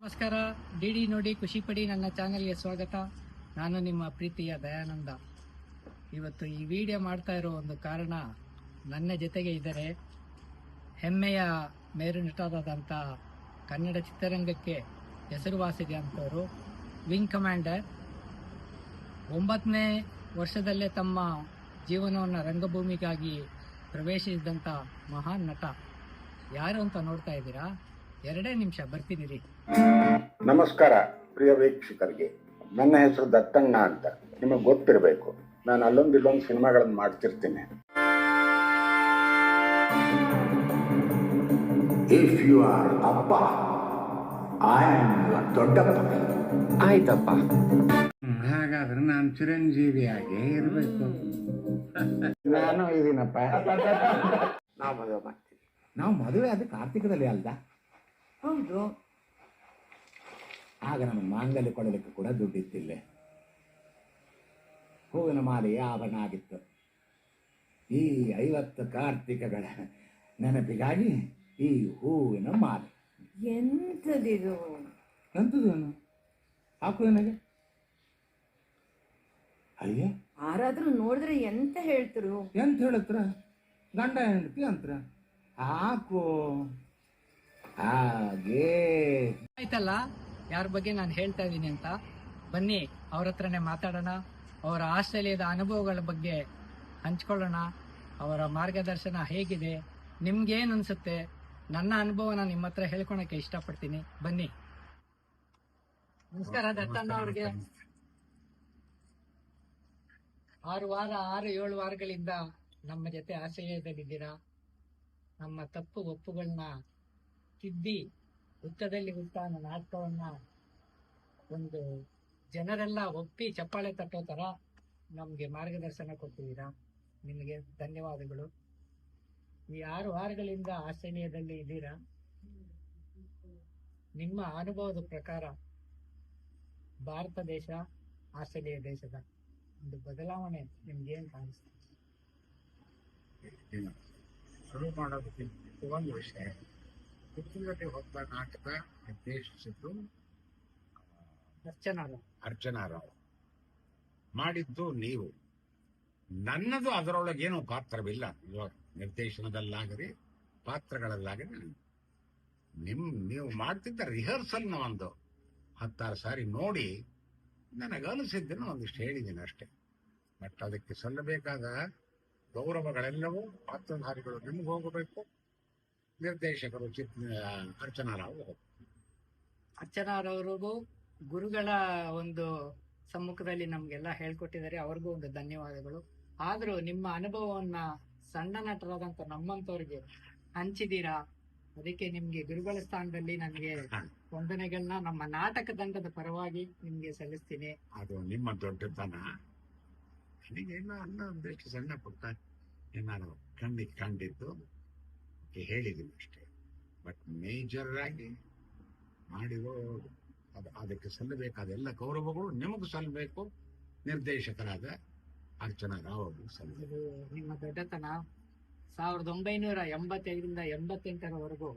ನಮಸ್ಕಾರ. ಡಿ ನೋಡಿ ಖುಷಿ ಪಡಿ ನನ್ನ ಚಾನೆಲ್ಗೆ ಸ್ವಾಗತ. ನಾನು ನಿಮ್ಮ ಪ್ರೀತಿಯ ದಯಾನಂದ. ಇವತ್ತು ಈ ವಿಡಿಯೋ ಮಾಡ್ತಾ ಇರೋ ಒಂದು ಕಾರಣ, ನನ್ನ ಜೊತೆಗೆ ಇದ್ದಾರೆ ಹೆಮ್ಮೆಯ ಮೇರು ನಟರಾದಂಥ ಕನ್ನಡ ಚಿತ್ರರಂಗಕ್ಕೆ ಹೆಸರುವಾಸಿಯಾದಂಥವರು ವಿಂಗ್ ಕಮಾಂಡರ್. 9ನೇ ವರ್ಷದಲ್ಲೇ ತಮ್ಮ ಜೀವನವನ್ನು ರಂಗಭೂಮಿಗಾಗಿ ಪ್ರವೇಶಿಸಿದಂಥ ಮಹಾನ್ ನಟ. ಯಾರು ಅಂತ ನೋಡ್ತಾ ಇದ್ದೀರಾ? 2 ನಿಮಿಷ ಬರ್ತೀನಿ. ನಮಸ್ಕಾರ ಪ್ರಿಯ ವೀಕ್ಷಕರಿಗೆ. ನನ್ನ ಹೆಸರು ದತ್ತಣ್ಣ ಅಂತ. ನಿಮಗೆ ಗೊತ್ತಿರಬೇಕು, ನಾನು ಇಲ್ಲೊಂದು ಸಿನಿಮಾಗಳನ್ನು ಮಾಡ್ತಿರ್ತೀನಿ. ಇಫ್ ಯು ಆರ್ ಅಪ್ಪ, ಐ ಆಮ್ ದೊಡ್ಡಪ್ಪ. ಆಯ್ತಪ್ಪ. ಹಾಗಾದ್ರೆ ನಾನು ಚಿರಂಜೀವಿಯಾಗಿ ಇರಬೇಕು. ನಾನು ಇದೀನಪ್ಪ. ನಾವು ಮದುವೆ ಮಾಡ್ತೀವಿ. ನಾವು ಮದುವೆ ಅದು ಕಾರ್ತಿಕದಲ್ಲಿ ಅಲ್ದ? ಹೌದು. ಆಗ ನಮ್ಮ ಮಾಂಗಲ್ಯ ಕೊಡಲಿಕ್ಕೆ ಕೂಡ ದುಡ್ಡಿತ್ತಿಲ್ಲ. ಹೂವಿನ ಮಾಲೆಯೇ ಆಭರಣ ಆಗಿತ್ತು. ಈ 50 ಕಾರ್ತಿಕಗಳ ನೆನಪಿಗಾಗಿ ಈ ಹೂವಿನ ಮಾಲೆ. ಎಂಥದಿದು? ಎಂಥದೇನು ಹಾಕು ನನಗೆ? ಅಯ್ಯ, ಯಾರಾದ್ರೂ ನೋಡಿದ್ರೆ ಎಂತ ಹೇಳ್ತರು? ಎಂತ ಹೇಳತ್ರ? ಗಂಡ ಹೆಂಡತಿ ಅಂತ್ರ ಹಾಕು. ಹಾಗೆ ಆಯ್ತಲ್ಲ, ಯಾರ ಬಗ್ಗೆ ನಾನು ಹೇಳ್ತಾ ಇದ್ದೀನಿ ಅಂತ. ಬನ್ನಿ ಅವ್ರ ಹತ್ರನೇ ಮಾತಾಡೋಣ. ಅವರ ಆಸ್ಟ್ರೇಲಿಯಾದ ಅನುಭವಗಳ ಬಗ್ಗೆ ಹಂಚ್ಕೊಳ್ಳೋಣ. ಅವರ ಮಾರ್ಗದರ್ಶನ ಹೇಗಿದೆ, ನಿಮ್ಗೇನು ಅನ್ಸುತ್ತೆ? ನನ್ನ ಅನುಭವನ ನಿಮ್ಮ ಹತ್ರ ಹೇಳ್ಕೊಳಕ್ಕೆ ಇಷ್ಟಪಡ್ತೀನಿ. ಬನ್ನಿ. ನಮಸ್ಕಾರ ದತ್ತಣ್ಣ ಅವ್ರಿಗೆ. 6-7 ವಾರಗಳಿಂದ ನಮ್ಮ ಜೊತೆ ಆಸ್ಟ್ರೇಲಿಯಾದಲ್ಲಿದ್ದೀರಾ. ನಮ್ಮ ತಪ್ಪು ಒಪ್ಪುಗಳನ್ನ ತಿದ್ದಿ ಹುತ್ತದಲ್ಲಿ ಹುಟ್ಟ ನಾಟಕವನ್ನ ಒಂದು ಜನರೆಲ್ಲ ಒಪ್ಪಿ ಚಪ್ಪಾಳೆ ತಟ್ಟೋ ತರ ನಮ್ಗೆ ಮಾರ್ಗದರ್ಶನ ಕೊಟ್ಟಿದ್ದೀರಾ. ನಿಮಗೆ ಧನ್ಯವಾದಗಳು. ಈ 6 ವಾರಗಳಿಂದ ಆಸ್ಟ್ರೇಲಿಯಾದಲ್ಲಿ ಇದ್ದೀರಾ. ನಿಮ್ಮ ಅನುಭವದ ಪ್ರಕಾರ ಭಾರತ ದೇಶ ಆಸ್ಟ್ರೇಲಿಯಾ ದೇಶದ ಒಂದು ಬದಲಾವಣೆ ನಿಮ್ಗೆ ಏನ್ ಕಾಣಿಸ್ತದೆ? ಶುರು ಮಾಡೋದಕ್ಕಿಂತ ಒಂದು ವಿಷಯ, ಪುತ್ತೂರಲ್ಲಿ ಒಬ್ಬ ನಾಟಕ ನಿರ್ದೇಶಿಸಿದ್ದು ಅರ್ಚನಾರಾವ್. ಮಾಡಿದ್ದು ನೀವು. ನನ್ನದು ಅದರೊಳಗೇನು ಪಾತ್ರವಿಲ್ಲ. ನಿರ್ದೇಶನದಲ್ಲಾಗಲಿ ಪಾತ್ರಗಳಲ್ಲಾಗಲಿ ನೀವು ಮಾಡ್ತಿದ್ದ ರಿಹರ್ಸಲ್ನ ಒಂದು 10 ಸಾರಿ ನೋಡಿ ನನಗನಿಸಿದ್ದನ್ನು ಒಂದಿಷ್ಟು ಹೇಳಿದ್ದೀನಿ ಅಷ್ಟೇ. ಬಟ್ ಅದಕ್ಕೆ ಸಲ್ಲಬೇಕಾದ ಗೌರವಗಳೆಲ್ಲವೂ ಪಾತ್ರಧಾರಿಗಳು ನಿಮ್ಗೆ ಹೋಗಬೇಕು, ನಿರ್ದೇಶಕರು ಅರ್ಚನಾರವರಿಗೂ ಗುರುಗಳ ಒಂದು ಸಮ್ಮುಖದಲ್ಲಿ ನಮ್ಗೆಲ್ಲ ಹೇಳ್ಕೊಟ್ಟಿದ್ದಾರೆ. ಅವ್ರಿಗೂ ಒಂದು ಧನ್ಯವಾದಗಳು. ಆದ್ರೂ ನಿಮ್ಮ ಅನುಭವವನ್ನ ಸಣ್ಣ ನಟರಾದಂತ ನಮ್ಮಂತವ್ರಿಗೆ ಹಂಚಿದೀರಾ. ಅದಕ್ಕೆ ನಿಮ್ಗೆ ಗುರುಗಳ ಸ್ಥಾನದಲ್ಲಿ ನನಗೆ ವಂದನೆಗಳನ್ನ ನಮ್ಮ ನಾಟಕ ತಂಡದ ಪರವಾಗಿ ನಿಮ್ಗೆ ಸಲ್ಲಿಸ್ತೀನಿ. ಅದು ನಿಮ್ಮ ದೊಡ್ಡತನ. ನನಗೇನೋ ಅನ್ನೋದಷ್ಟು ಸಣ್ಣ ಪುಟ್ಟ ಏನಾದ್ರು ಕಂಡಿದ್ದು ಹೇಳಿದ್ದೀನಿ ಅಷ್ಟೇ. ಬಟ್ ಮೇಜರ್ ಆಗಿ ಮಾಡಿರೋ ಅದಕ್ಕೆ ಸಲ್ಲಬೇಕಾದ ಎಲ್ಲ ಗೌರವಗಳು ನಿಮಗೂ ಸಲ್ಲಬೇಕು. ನಿರ್ದೇಶಕರಾದ ಅರ್ಚನಾ ರಾವ್ ಅವ್ರಿಗೂ ಸಲ್ಲಬೇಕು. ನಿಮ್ಮ ದೊಡ್ಡತನ 1985ರಿಂದ 88ರವರೆಗೂ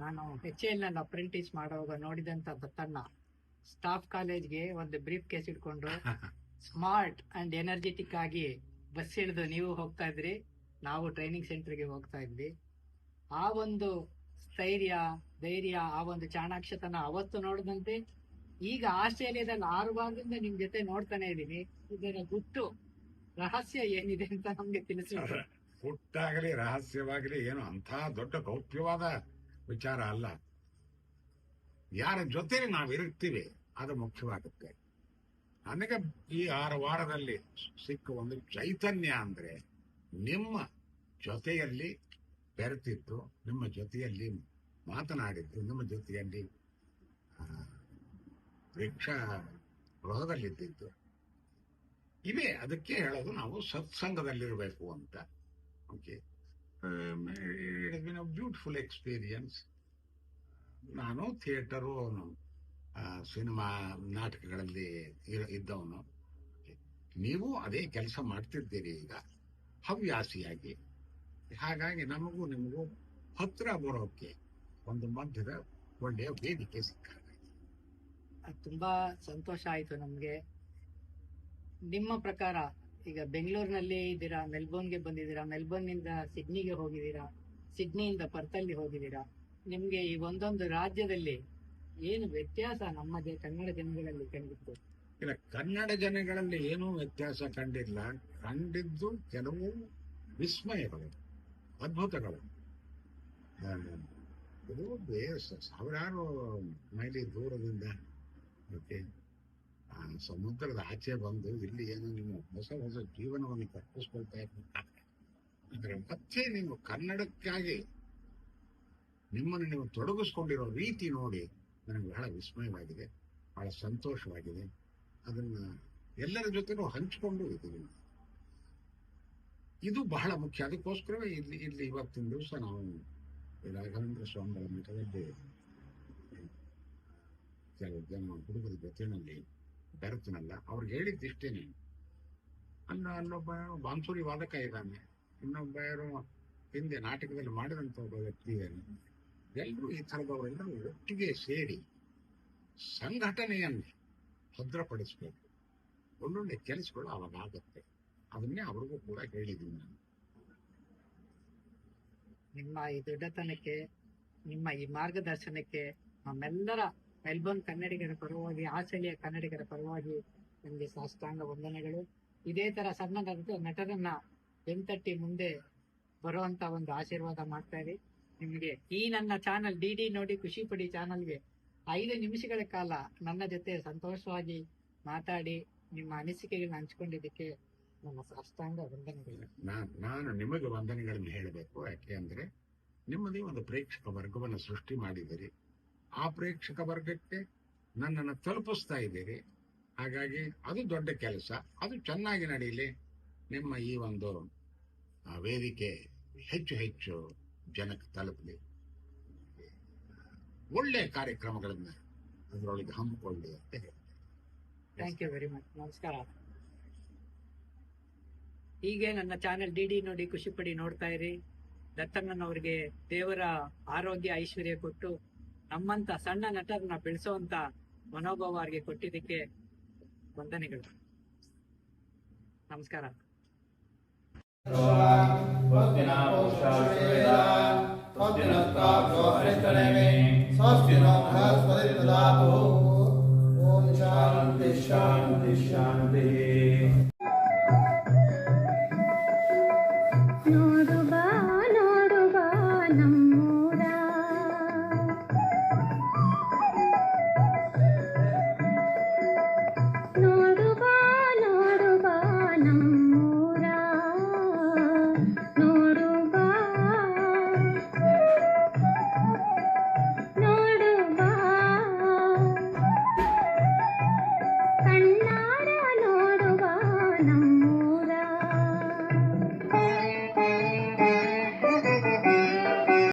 ನಾನು HAL ನಲ್ಲಿ ಅಪ್ರೆಂಟಿಸ್ ಮಾಡುವಾಗ ನೋಡಿದಂತ ದತ್ತಣ್ಣ ಸ್ಟಾಫ್ ಕಾಲೇಜ್ಗೆ ಒಂದು ಬ್ರೀಫ್ ಕೇಸ್ ಇಟ್ಕೊಂಡು ಸ್ಮಾರ್ಟ್ ಅಂಡ್ ಎನರ್ಜೆಟಿಕ್ ಆಗಿ ಬಸ್ ಹಿಡಿದು ನೀವು ಹೋಗ್ತಾ ಇದ್ರಿ, ನಾವು ಟ್ರೈನಿಂಗ್ ಸೆಂಟರ್ಗೆ ಹೋಗ್ತಾ ಇದ್ವಿ. ಆ ಒಂದು ಸ್ಥೈರ್ಯ, ಧೈರ್ಯ, ಆ ಒಂದು ಚಾಣಾಕ್ಷತನ ಅವತ್ತು ನೋಡಿದಂತೆ ಈಗ ಆಸ್ಟ್ರೇಲಿಯಾದಲ್ಲಿ 6 ವಾರದಿಂದ ನಿಮ್ ಜೊತೆ ನೋಡ್ತಾನೆ ಇದ್ದೀನಿ. ಇದರ ಗುಟ್ಟು ರಹಸ್ಯ ಏನಿದೆ ಅಂತ ನಮ್ಗೆ ತಿಳಿಸಿ. ಗುಟ್ಟಾಗಲಿ ರಹಸ್ಯವಾಗಲಿ ಏನು ಅಂಥ ದೊಡ್ಡ ಗೌಪ್ಯವಾದ ವಿಚಾರ ಅಲ್ಲ. ಯಾರ ಜೊತೆಲಿ ನಾವಿರ್ತೀವಿ ಅದು ಮುಖ್ಯವಾಗುತ್ತೆ. ನನಗೆ ಈ 6 ವಾರದಲ್ಲಿ ಸಿಕ್ಕ ಒಂದು ಚೈತನ್ಯ ಅಂದ್ರೆ ನಿಮ್ಮ ಜೊತೆಯಲ್ಲಿ ಬೆರೆತಿದ್ದು, ನಿಮ್ಮ ಜೊತೆಯಲ್ಲಿ ಮಾತನಾಡಿದ್ದು, ನಿಮ್ಮ ಜೊತೆಯಲ್ಲಿ ರಿಕ್ಷಾ ಗೃಹದಲ್ಲಿದ್ದಿದ್ದು ಇವೇ. ಅದಕ್ಕೆ ಹೇಳೋದು ನಾವು ಸತ್ಸಂಗದಲ್ಲಿರಬೇಕು ಅಂತ. Okay, it been a beautiful experience. ನಾನು ಥಿಯೇಟರು, ಸಿನಿಮಾ, ನಾಟಕಗಳಲ್ಲಿ ಇದ್ದವನು. ನೀವು ಅದೇ ಕೆಲಸ ಮಾಡ್ತಿದ್ದೀರಿ ಈಗ ಹವ್ಯಾಸಿಯಾಗಿ. ಹಾಗಾಗಿ ನಮಗೂ ನಿಮಗೂ ಹತ್ರ ಬರೋಕ್ಕೆ ಒಂದು ಮಧ್ಯದ ಒಳ್ಳೆಯ ವೇದಿಕೆ ಸಿಕ್ಕಾಗ. ತುಂಬಾ ಸಂತೋಷ ಆಯ್ತು ನಮ್ಗೆ. ನಿಮ್ಮ ಪ್ರಕಾರ ಈಗ ಬೆಂಗಳೂರಿನಲ್ಲಿ ಇದ್ದೀರಾ, ಮೆಲ್ಬೋರ್ನ್ಗೆ ಬಂದಿದ್ದೀರಾ, ಮೆಲ್ಬೋರ್ನ್ನಿಂದ ಸಿಡ್ನಿಗೆ ಹೋಗಿದ್ದೀರಾ, ಸಿಡ್ನಿಯಿಂದ ಪರ್ತಲ್ಲಿ ಹೋಗಿದ್ದೀರಾ. ನಿಮ್ಗೆ ಈ ಒಂದೊಂದು ರಾಜ್ಯದಲ್ಲಿ ಏನು ವ್ಯತ್ಯಾಸ ನಮ್ಮ ಕನ್ನಡ ಜನಗಳಲ್ಲಿ ಕಂಡಿತ್ತು? ಇಲ್ಲ, ಕನ್ನಡ ಜನಗಳಲ್ಲಿ ಏನೂ ವ್ಯತ್ಯಾಸ ಕಂಡಿಲ್ಲ. ಕಂಡಿದ್ದು ಕೆಲವು ವಿಸ್ಮಯಗಳು, ಅದ್ಭುತಗಳು. ಇದು ಸಾವಿರಾರು ಮೈಲಿ ದೂರದಿಂದ ಮತ್ತೆ ಸಮುದ್ರದ ಆಚೆ ಬಂದು ಇಲ್ಲಿ ಏನೋ ನೀವು ಹೊಸ ಹೊಸ ಜೀವನವನ್ನು ಕಲ್ಪಿಸ್ಕೊಳ್ತಾ ಇರ್ತಾರೆ. ಅಂದ್ರೆ ಮತ್ತೆ ನೀವು ಕನ್ನಡಕ್ಕಾಗಿ ನಿಮ್ಮನ್ನು ನೀವು ತೊಡಗಿಸ್ಕೊಂಡಿರೋ ರೀತಿ ನೋಡಿ ನನಗೆ ಬಹಳ ವಿಸ್ಮಯವಾಗಿದೆ, ಬಹಳ ಸಂತೋಷವಾಗಿದೆ. ಅದನ್ನ ಎಲ್ಲರ ಜೊತೆನೂ ಹಂಚಿಕೊಂಡು ಇದ್ದೀವಿ. ಇದು ಬಹಳ ಮುಖ್ಯ. ಅದಕ್ಕೋಸ್ಕರವೇ ಇಲ್ಲಿ ಇವತ್ತಿನ ದಿವಸ ನಾವು ರಾಘವೇಂದ್ರ ಸ್ವಾಮಿಗಳ ಮಠದಲ್ಲಿ ಕೆಲವು ಜನ ಹುಡುಗರ ಜೊತೆನಲ್ಲಿ ಬೆರೆತನಲ್ಲ, ಅವ್ರಿಗೆ ಹೇಳಿದ್ದಿಷ್ಟೇನೆ. ಅಲ್ಲೊಬ್ಬ ಬಾನ್ಸುರಿ ವಾದಕ ಇದ್ದಾನೆ, ಇನ್ನೊಬ್ಬ ಯಾರು ಹಿಂದೆ ನಾಟಕದಲ್ಲಿ ಮಾಡಿದಂತ ಒಬ್ಬ ವ್ಯಕ್ತಿ ಇದ್ದಾನೆ. ಎಲ್ಲರೂ ಈ ಥರದವರೆಲ್ಲರೂ ಒಟ್ಟಿಗೆ ಸೇರಿ ಸಂಘಟನೆಯನ್ನು ಭದ್ರಪಡಿಸ್ಬೇಕು. ಒಳ್ಳೊಳ್ಳೆ ಕೆಲಸಗಳು ಅವಾಗ ಆಗುತ್ತೆ. ಅದನ್ನೇ ಅವ್ರಿಗೂ ಕೂಡ ಹೇಳಿದ್ದೀನಿ ನಾನು. ನಿಮ್ಮ ಈ ದೊಡ್ಡತನಕ್ಕೆ, ನಿಮ್ಮ ಈ ಮಾರ್ಗದರ್ಶನಕ್ಕೆ ನಮ್ಮೆಲ್ಲರ ಮೆಲ್ಬೋರ್ನ್ ಕನ್ನಡಿಗರ ಪರವಾಗಿ, ಆಸ್ಟ್ರೇಲಿಯಾ ಕನ್ನಡಿಗರ ಪರವಾಗಿ ನಿಮಗೆ ಸಾಷ್ಟಾಂಗ ವಂದನೆಗಳು. ಇದೇ ತರ ಸಣ್ಣ ನಟರನ್ನ ಬೆಂತಟ್ಟಿ ಮುಂದೆ ಬರುವಂತ ಒಂದು ಆಶೀರ್ವಾದ ಮಾಡ್ತಾ ಇರಿ. ನಿಮಗೆ ಈ ನನ್ನ ಚಾನಲ್ ಡಿ ನೋಡಿ ಖುಷಿ ಪಡಿ ಚಾನಲ್ಗೆ 5 ನಿಮಿಷಗಳ ಕಾಲ ನನ್ನ ಜೊತೆ ಸಂತೋಷವಾಗಿ ಮಾತಾಡಿ ನಿಮ್ಮ ಅನಿಸಿಕೆಗಳನ್ನ ಹಂಚ್ಕೊಂಡಿದ್ದಕ್ಕೆ ನನ್ನ ಸಾಷ್ಟಾಂಗ ವಂದನೆಗಳು. ನಾನು ನಿಮಗೆ ವಂದನೆಗಳನ್ನು ಹೇಳಬೇಕು. ಯಾಕೆ ಅಂದ್ರೆ ನಿಮ್ಮದೇ ಒಂದು ಪ್ರೇಕ್ಷಕ ವರ್ಗವನ್ನು ಸೃಷ್ಟಿ ಮಾಡಿದ್ದೀರಿ. ಆ ಪ್ರೇಕ್ಷಕ ವರ್ಗಕ್ಕೆ ನನ್ನನ್ನು ತಲುಪಿಸ್ತಾ ಇದ್ದೀರಿ. ಹಾಗಾಗಿ ಅದು ದೊಡ್ಡ ಕೆಲಸ. ಅದು ಚೆನ್ನಾಗಿ ನಡೀಲಿ. ನಿಮ್ಮ ಈ ಒಂದು ವೇದಿಕೆ ಹೆಚ್ಚು ಹೆಚ್ಚು ಜನಕ್ಕೆ ತಲುಪಲಿ. ಒಳ್ಳೆ ಕಾರ್ಯಕ್ರಮಗಳನ್ನ ಅದರೊಳಗೆ ಹಮ್ಮಿಕೊಳ್ಳಿ ಅಂತ ಹೇಳಿ. Thank you very much. ನಮಸ್ಕಾರ. ಹೀಗೆ ನನ್ನ ಚಾನೆಲ್ ಡಿ ನೋಡಿ ಖುಷಿ ಪಡಿ ನೋಡ್ತಾ ಇರಿ. ದತ್ತಣ್ಣನವರಿಗೆ ದೇವರ ಆರೋಗ್ಯ ಐಶ್ವರ್ಯ ಕೊಟ್ಟು ನಮ್ಮಂತ ಸಣ್ಣ ನಟರನ್ನ ಬೆಳೆಸುವಂತ ಮನೋಭಾವ ಅವರಿಗೆ ಕೊಟ್ಟಿದ್ದಕ್ಕೆ ವಂದನೆಗಳು. ನಮಸ್ಕಾರ. ಸ್ವಸ್ತಿ ನ ಬೃಹಸ್ಪತಿ ದದಾತು